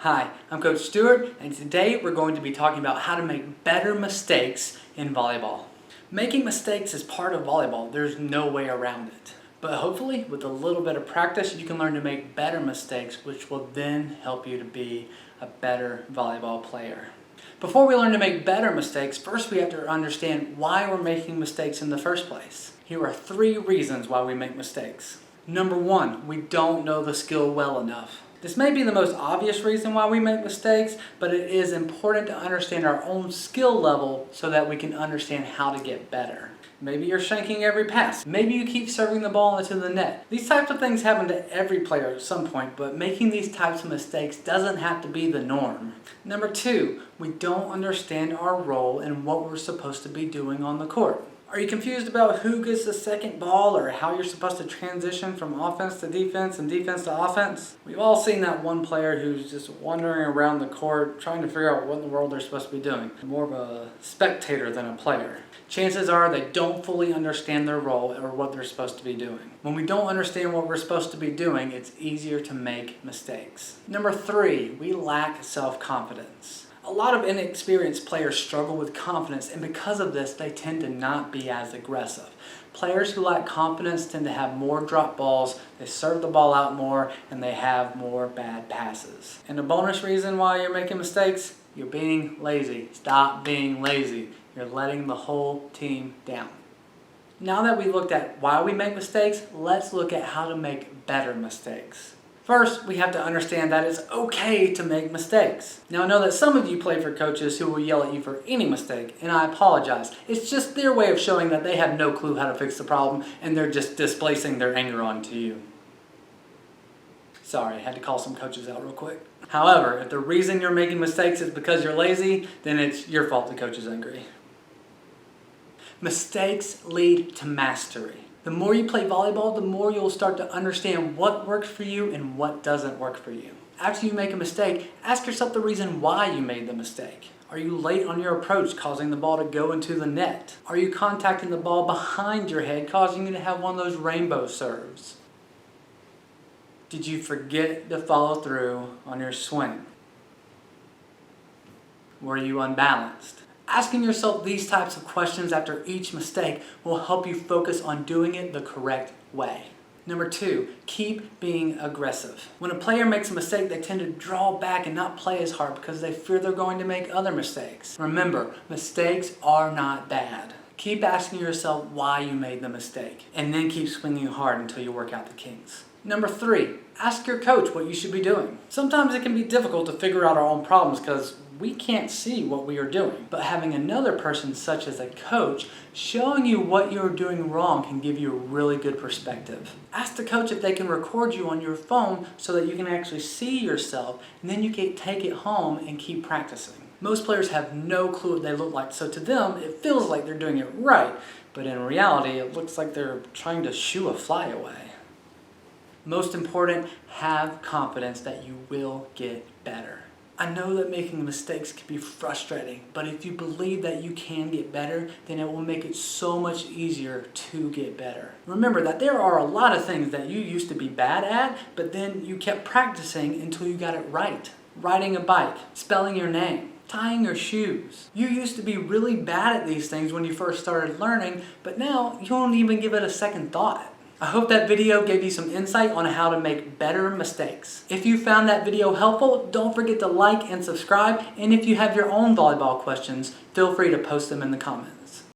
Hi, I'm Coach Stewart, and today we're going to be talking about how to make better mistakes in volleyball. Making mistakes is part of volleyball. There's no way around it. But hopefully, with a little bit of practice, you can learn to make better mistakes, which will then help you to be a better volleyball player. Before we learn to make better mistakes, first we have to understand why we're making mistakes in the first place. Here are 3 reasons why we make mistakes. Number 1, we don't know the skill well enough. This may be the most obvious reason why we make mistakes, but it is important to understand our own skill level so that we can understand how to get better. Maybe you're shanking every pass. Maybe you keep serving the ball into the net. These types of things happen to every player at some point, but making these types of mistakes doesn't have to be the norm. Number 2, we don't understand our role and what we're supposed to be doing on the court. Are you confused about who gets the second ball or how you're supposed to transition from offense to defense and defense to offense? We've all seen that one player who's just wandering around the court trying to figure out what in the world they're supposed to be doing. More of a spectator than a player. Chances are they don't fully understand their role or what they're supposed to be doing. When we don't understand what we're supposed to be doing, it's easier to make mistakes. Number 3, we lack self-confidence. A lot of inexperienced players struggle with confidence, and because of this, they tend to not be as aggressive. Players who lack confidence tend to have more drop balls, they serve the ball out more, and they have more bad passes. And a bonus reason why you're making mistakes, you're being lazy. Stop being lazy. You're letting the whole team down. Now that we looked at why we make mistakes, let's look at how to make better mistakes. First, we have to understand that it's okay to make mistakes. Now, I know that some of you play for coaches who will yell at you for any mistake, and I apologize. It's just their way of showing that they have no clue how to fix the problem, and they're just displacing their anger onto you. Sorry, I had to call some coaches out real quick. However, if the reason you're making mistakes is because you're lazy, then it's your fault the coach is angry. Mistakes lead to mastery. The more you play volleyball, the more you'll start to understand what works for you and what doesn't work for you. After you make a mistake, ask yourself the reason why you made the mistake. Are you late on your approach, causing the ball to go into the net? Are you contacting the ball behind your head, causing you to have one of those rainbow serves? Did you forget to follow through on your swing? Were you unbalanced? Asking yourself these types of questions after each mistake will help you focus on doing it the correct way. Number 2, keep being aggressive. When a player makes a mistake, they tend to draw back and not play as hard because they fear they're going to make other mistakes. Remember, mistakes are not bad. Keep asking yourself why you made the mistake, and then keep swinging hard until you work out the kinks. Number 3, ask your coach what you should be doing. Sometimes it can be difficult to figure out our own problems because we can't see what we are doing. But having another person, such as a coach, showing you what you're doing wrong can give you a really good perspective. Ask the coach if they can record you on your phone so that you can actually see yourself, and then you can take it home and keep practicing. Most players have no clue what they look like, so to them, it feels like they're doing it right, but in reality, it looks like they're trying to shoo a fly away. Most important, have confidence that you will get better. I know that making mistakes can be frustrating, but if you believe that you can get better, then it will make it so much easier to get better. Remember that there are a lot of things that you used to be bad at, but then you kept practicing until you got it right. Riding a bike, spelling your name, tying your shoes. You used to be really bad at these things when you first started learning, but now you don't even give it a second thought. I hope that video gave you some insight on how to make better mistakes. If you found that video helpful, don't forget to like and subscribe, and if you have your own volleyball questions, feel free to post them in the comments.